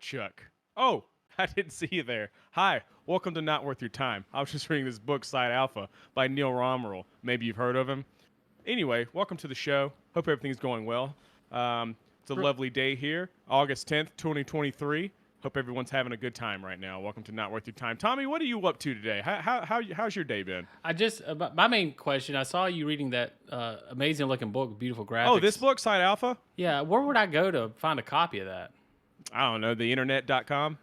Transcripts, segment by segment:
Chuck. Oh, I didn't see you there. Hi, welcome to Not Worth Your Time. I was just reading this book, Side Alpha, by Neil Romerl. Maybe you've heard of him. Anyway, welcome to the show. Hope everything's going well. It's a lovely day here, August 10th, 2023. Hope everyone's having a good time right now. Welcome to Not Worth Your Time. Tommy, what are you up to today? How's your day been? My main question, I saw you reading that amazing looking book with beautiful Oh, this graphics. book, Side Alpha? Yeah, where would I go to find a copy of that? I don't know, theinternet.com?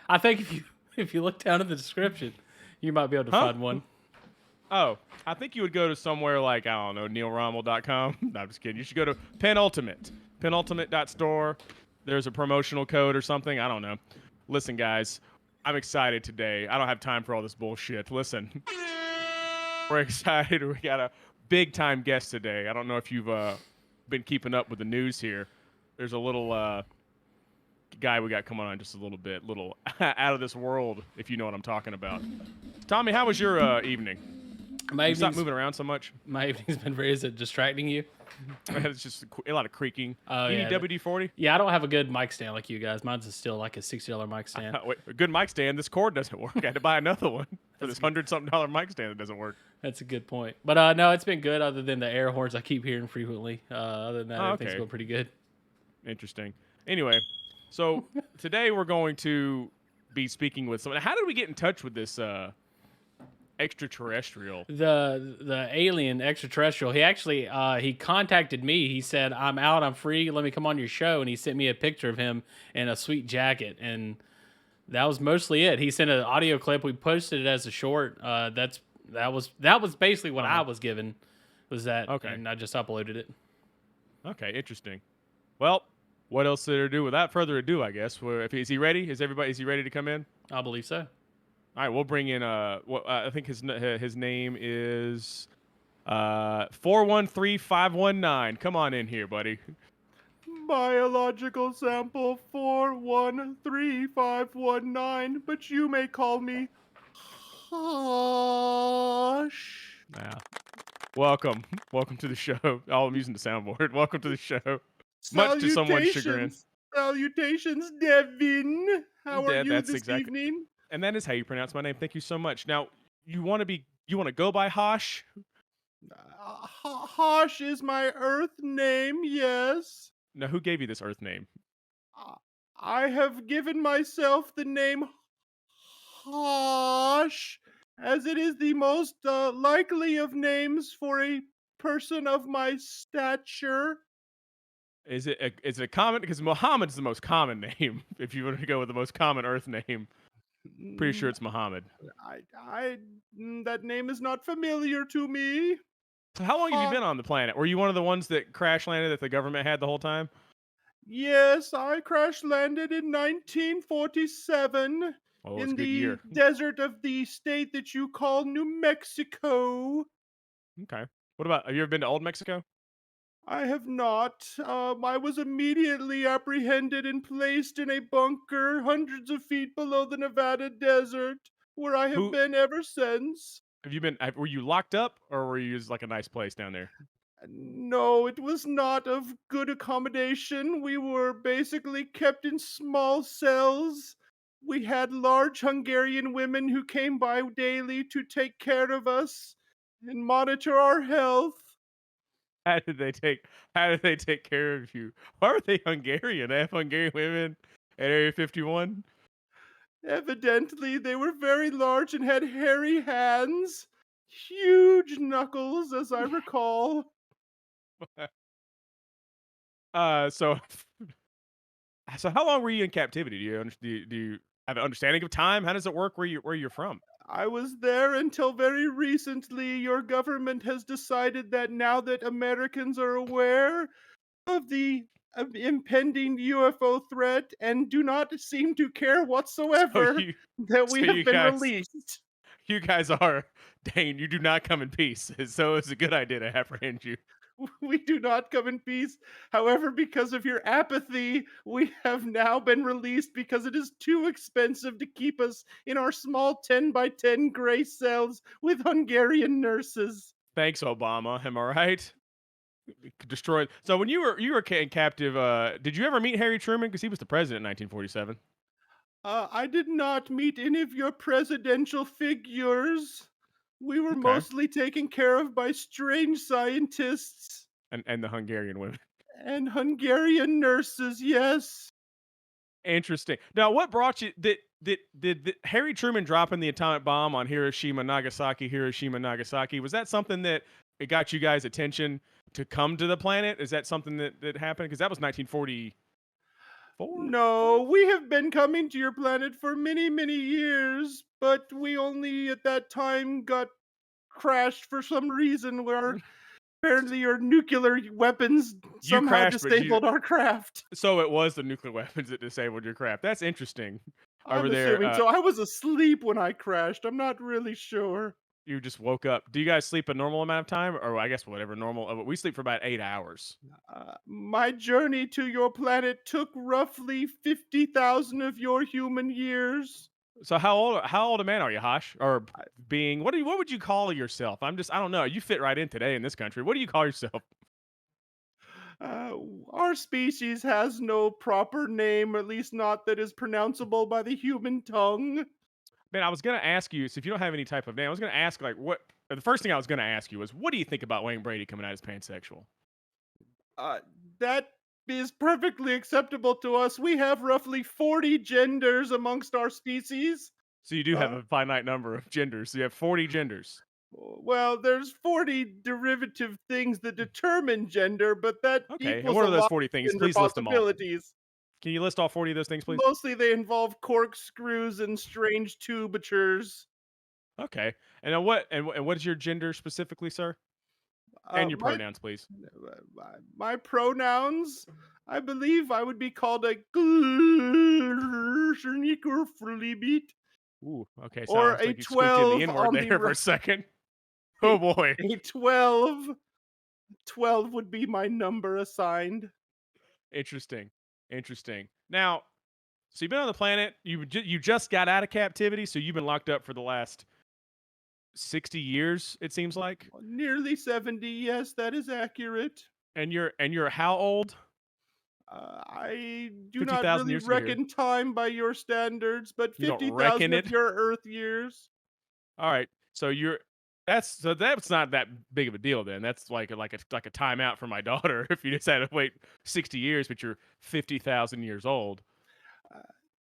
I think if you look down in the description, you might be able to Huh? find one. Oh, I think you would go to somewhere like, I don't know, neilrommel.com. No, I'm just kidding. You should go to Penultimate. Penultimate.store. There's a promotional code or something. I don't know. Listen, guys, I'm excited today. I don't have time for all this bullshit. Listen, we're excited. We got a big time guest today. I don't know if you've been keeping up with the news here. There's a little guy we got coming on just a little bit, little out of this world, if you know what I'm talking about. Tommy, how was your evening? My You stop evening's, moving around so much. my evening's been very, is it distracting you? It's just a lot of creaking. Oh, You yeah. need WD-40? Yeah, I don't have a good mic stand like you guys. Mine's still like a $60 mic stand. Wait, a good mic stand. This cord doesn't work. I had to buy another one for this $100-something mic stand that doesn't work. That's a good point. But no, it's been good other than the air horns I keep hearing frequently. Other than that, everything's okay. going pretty good. Interesting. Anyway, so today we're going to be speaking with someone. How did we get in touch with this extraterrestrial? The alien extraterrestrial, he actually he contacted me. He said, I'm out, I'm free, let me come on your show. And he sent me a picture of him in a sweet jacket, and that was mostly it. He sent an audio clip. We posted it as a short. That was basically what I was given, was that. Okay. And I just uploaded it. Okay, interesting. Well, what else did there do? Without further ado, I guess. Is he ready? Is he ready to come in? I believe so. All right, we'll bring in. I think his name is 413519. Come on in here, buddy. Biological sample 413519, but you may call me Hosh. Yeah. Welcome to the show. Oh, I'm using the soundboard. Welcome to the show. Much to someone's chagrin. Salutations, Devin. How are you That's this exactly. evening? And that is how you pronounce my name. Thank you so much. Now, you want to go by Hosh? Hosh is my Earth name, yes. Now, who gave you this Earth name? I have given myself the name Hosh, as it is the most likely of names for a person of my stature. Is it a common? Because Muhammad's the most common name. If you want to go with the most common Earth name, pretty sure it's Muhammad. That name is not familiar to me. So how long have you been on the planet? Were you one of the ones that crash landed that the government had the whole time? Yes, I crash landed in 1947 Oh, it's in a good the year. desert of the state that you call New Mexico. Okay. What about? Have you ever been to Old Mexico? I have not. I was immediately apprehended and placed in a bunker hundreds of feet below the Nevada desert, where I have Who been ever since. have you been? Were you locked up, or were you just like a nice place down there? No, it was not of good accommodation. We were basically kept in small cells. We had large Hungarian women who came by daily to take care of us and monitor our health. How did they take care of you? Why were they Hungarian? They have Hungarian women at Area 51. Evidently, they were very large and had hairy hands, huge knuckles, as I recall. So so how long were you in captivity? Do you have an understanding of time? How does it work? Where you're from? I was there until very recently. Your government has decided that now that Americans are aware of the impending UFO threat and do not seem to care whatsoever that we have been released. You guys are Dane. You do not come in peace. So it's a good idea to apprehend you. We do not come in peace. However, because of your apathy, we have now been released because it is too expensive to keep us in our small 10 by 10 gray cells with Hungarian nurses. Thanks, Obama. Am I right? Destroyed. So when you were captive, did you ever meet Harry Truman? Because he was the president in 1947. I did not meet any of your presidential figures. We were Okay. mostly taken care of by strange scientists And the Hungarian women. and Hungarian nurses, yes. Interesting. Now, what brought you? Did Harry Truman dropping the atomic bomb on Hiroshima, Nagasaki, Hiroshima, Nagasaki? Was that something that it got you guys' attention to come to the planet? Is that something that happened? Because that was 1944, No, five. we have been coming to your planet for many, many years, but we only at that time got crashed for some reason where apparently your nuclear weapons You somehow crashed, but you. disabled our craft. So it was the nuclear weapons that disabled your craft. That's interesting. Over I'm there, assuming so. I was asleep when I crashed. I'm not really sure. you just woke up. Do you guys sleep a normal amount of time, or I guess whatever normal? We sleep for about 8 hours. My journey to your planet took roughly 50,000 of your human years. So how old a man are you, Hosh? Or I- being what would you call yourself? I don't know. You fit right in today in this country. What do you call yourself? Uh, our species has no proper name, at least not that is pronounceable by the human tongue. Man, I was gonna ask you. So if you don't have any type of name, I was gonna ask like what. The first thing I was gonna ask you was, what do you think about Wayne Brady coming out as pansexual? That is perfectly acceptable to us. We have roughly 40 genders amongst our species. So you do have Uh, a finite number of genders. So you have 40 genders. well, there's 40 derivative things that determine gender, but that Okay, and equals what a are those lot 40 of things? gender Please list them all. possibilities. Can you list all 40 of those things, please? Mostly they involve corkscrews and strange tubatures. Okay. And then what is your gender specifically, sir? Uh, And your my pronouns, please. my pronouns, I believe I would be called a Ooh, okay. or Sounds a like you squeaked in the 12 N word on the there for a second. a, Oh boy. a 12. 12 would be my number assigned. Interesting. Interesting. Now, so you've been on the planet. You just got out of captivity, so you've been locked up for the last 60 years. It seems like. Nearly 70, yes, that is accurate. And you're how old? I do not 50,000 really years to get here. reckon time by your standards, but You don't 50,000 reckon of it. your Earth years. All right. So that's not that big of a deal then. That's like a timeout for my daughter if you just had to wait 60 years, but you're 50,000 years old. Uh,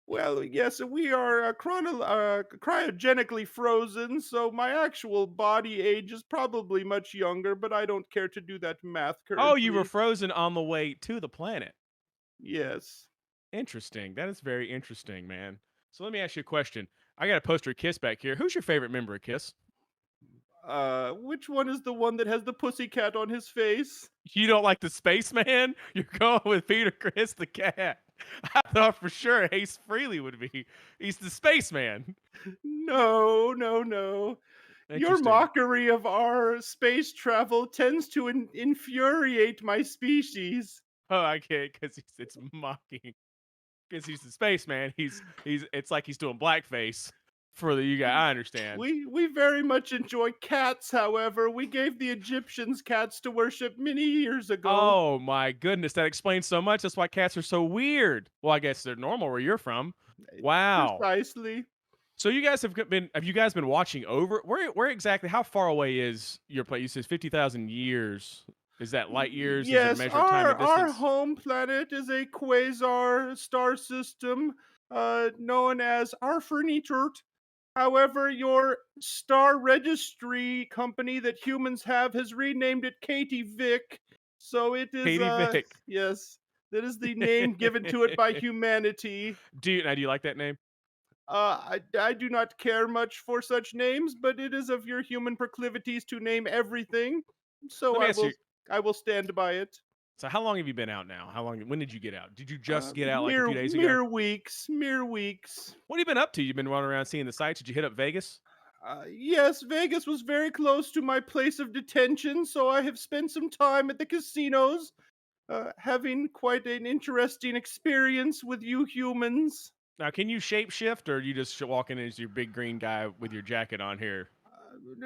well, yes, we are cryogenically frozen, so my actual body age is probably much younger, but I don't care to do that math Oh, you were currently. frozen on the way to the planet. Yes. Interesting. That is very interesting, man. So let me ask you a question. I got a poster of Kiss back here. Who's your favorite member of Kiss? Which one is the one that has the pussycat on his face? You don't like the spaceman? You're going with Peter Chris the cat. I thought for sure Ace Frehley would be. He's the spaceman. No, no, no. Your Interesting. mockery of our space travel tends to infuriate my species. Oh, I can't because it's mocking. Because he's the spaceman. He's. It's like he's doing blackface for the you guys. I understand. We very much enjoy cats, however. We gave the Egyptians cats to worship many years ago. Oh my goodness, that explains so much. That's why cats are so weird. Well, I guess they're normal where you're from. Wow. Precisely. So you guys have you guys been watching over where exactly how far away is your place? You says 50,000 years. Is that light years? Is it a Yes, measure of time and our distance? home planet is a quasar star system known as our furniture. However, your star registry company that humans have has renamed it Katie Vic. So it is Katie Vick. yes, that is the name given to it by humanity. Do you like that name? I do not care much for such names, but it is of your human proclivities to name everything. So Let me ask you. I will stand by it. So how long have you been out now? How long? When did you get out? Did you just get out like a Mere few days ago? mere weeks. What have you been up to? You've been running around seeing the sights. Did you hit up Vegas? Yes, Vegas was very close to my place of detention, so I have spent some time at the casinos, having quite an interesting experience with you humans. Now, can you shapeshift, or are you just walking in as your big green guy with your jacket on here?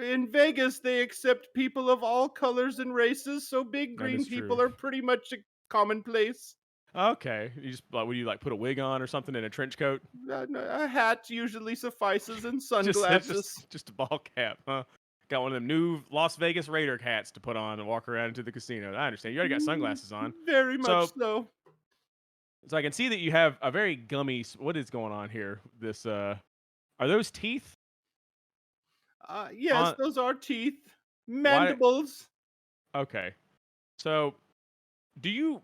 in Vegas, they accept people of all colors and races, so big That green is true. people are pretty much a commonplace. Okay, you just would you like put a wig on or something in a trench coat? A hat usually suffices, and Just sunglasses. just a ball cap, huh? Got one of them new Las Vegas Raider hats to put on and walk around into the casino. I understand. You already got Mm, sunglasses on. very much So so. so I can see that you have a very gummy what is going on here? This are those teeth? Yes, On those are teeth. why Mandibles. okay. So do you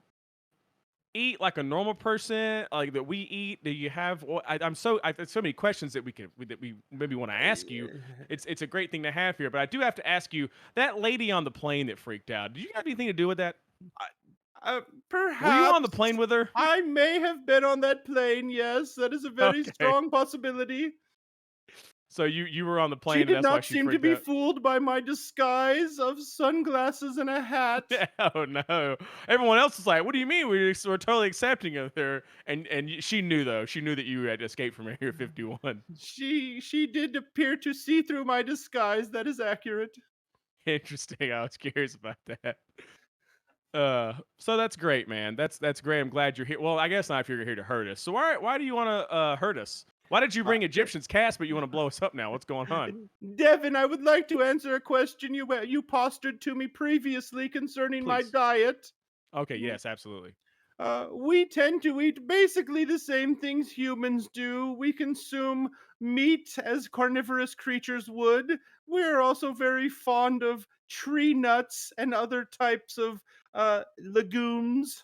eat like a normal person, like that we eat? Do you have? Well, there's so many questions that we maybe want to ask you. It's a great thing to have here, but I do have to ask you that lady on the plane that freaked out. Did you have anything to do with that? Were you on the Perhaps plane with her? I may have been on that plane. Yes, that is a very Okay, strong possibility. so you were on the She plane and did that's why not she seem to freaked be out. fooled by my disguise of sunglasses and a hat. Oh no! Everyone else is like, "What do you mean? We're totally accepting of her." And she knew though. She knew that you had escaped from Area 51. She did appear to see through my disguise. That is accurate. Interesting. I was curious about that. So that's great, man. That's great. I'm glad you're here. Well, I guess not if you're here to hurt us. So why do you want to hurt us? Why did you Uh, bring Egyptian's cast, but you want to blow us up now? What's going on? Devin, I would like to answer a question you postured to me previously concerning my Please. diet. Okay. Yes, absolutely. We tend to eat basically the same things humans do. We consume meat as carnivorous creatures would. We're also very fond of tree nuts and other types of legumes.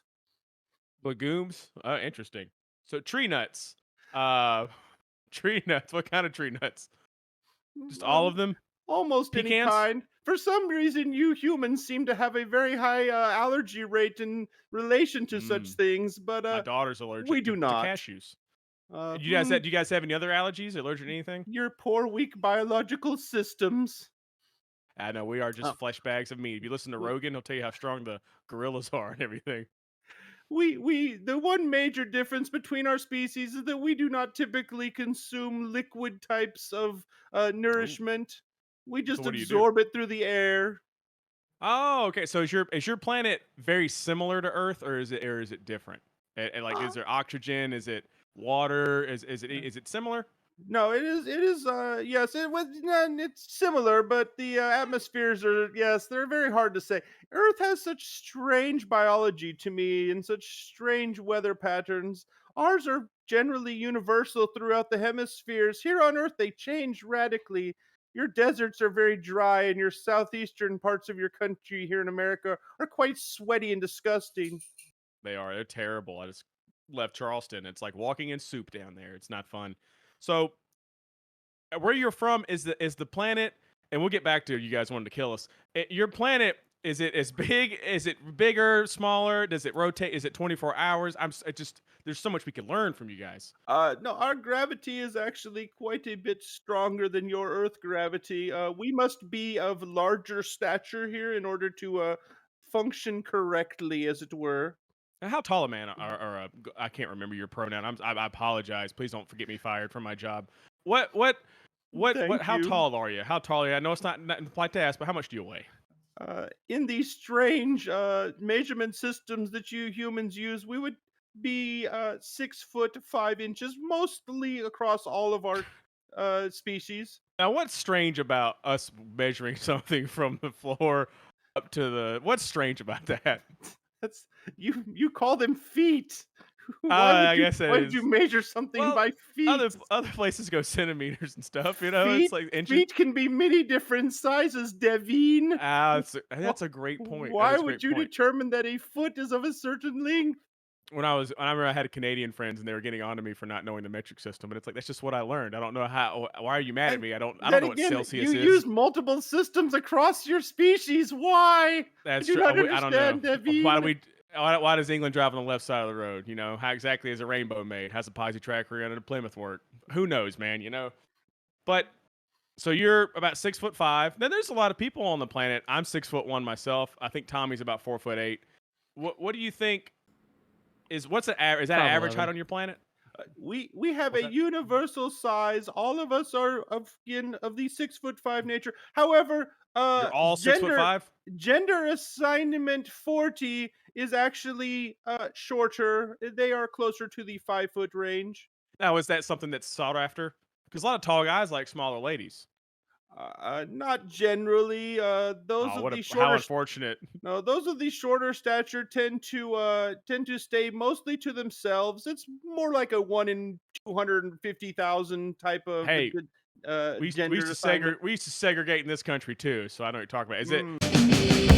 Legumes. Interesting. So tree nuts. Uh, tree nuts. What kind of tree nuts? Just all of Um, them? Almost any Pecans? kind. For some reason, you humans seem to have a very high allergy rate in relation to such Mm, things, but my daughter's we allergic do to not. cashews. Uh, You guys hmm, do you guys have any other allergies? Allergic to anything? your poor, weak biological systems. I know we are Uh, just flesh bags of meat. If you listen to we, Rogan, he'll tell you how strong the gorillas are and everything. the one major difference between our species is that we do not typically consume liquid types of Ooh. nourishment. We So just what do you do? absorb it through the air. Oh, okay. So is your planet very similar to Earth, or is it different? And like, is Uh, there oxygen? Is it water? Is it similar? No, it is yes, it's similar, but the atmospheres are, yes, they're very hard to say. Earth has such strange biology to me and such strange weather patterns. Ours are generally universal throughout the hemispheres. Here on Earth they change radically. Your deserts are very dry, and your southeastern parts of your country here in America are quite sweaty and disgusting. They are. They're terrible. I just left Charleston. It's like walking in soup down there. It's not fun. So where you're from is the planet, and we'll get back to you guys wanting to kill us. Your planet, is it as big? Is it bigger, smaller? Does it rotate? Is it 24 hours? It just there's so much we could learn from you guys. No, our gravity is actually quite a bit stronger than your Earth gravity. We must be of larger stature here in order to function correctly, as it were. Now, how tall a man I can't remember your pronoun. I apologize. Please don't forget me fired from my job. What what what? Thank How you. tall are you? How tall are you? I know it's not polite to ask, but how much do you weigh? In these strange measurement systems that you humans use, we would be 6 foot 5 inches, mostly across all of our species. Now, what's strange about us measuring something from the floor up to the? What's strange about that? That's you call them feet. Why would I you guess it why would you is. measure something Well, by feet? other places go centimeters and stuff. You know, it's Feet like inches. feet can be many different sizes, Devine. That's a great point. That Why is a would great you point. determine that a foot is of a certain length? I remember I had Canadian friends and they were getting on to me for not knowing the metric system, and it's like that's just what I learned. I don't know how. Why are you mad at And me? I don't then know what again, you Celsius is. use multiple systems across your species. Why? I That's do true. not I don't know. understand, Why do Devine. we? Why does England drive on the left side of the road? You know, how exactly is a rainbow made? How's a posi tracker under the Plymouth work? Who knows, man? You know. But so you're about 6'5". Then there's a lot of people on the planet. I'm 6'1" myself. I think Tommy's about 4'8". What do you think is what's the average? Is that an Probably average height 11. on your planet? We have What's a that? universal size. All of us are of the 6'5" nature. However, You're all 6'5"? gender assignment 40 is actually shorter. They are closer to the 5 foot range. Now, is that something that's sought after? Because a lot of tall guys like smaller ladies. Not generally. Those Oh, of the how shorter unfortunate. No, those of the shorter stature tend to stay mostly to themselves. It's more like a 1 in 250,000 type of Hey, we used gender to assignment. segregate in this country too, so I know what you're talking about. Is it Mm.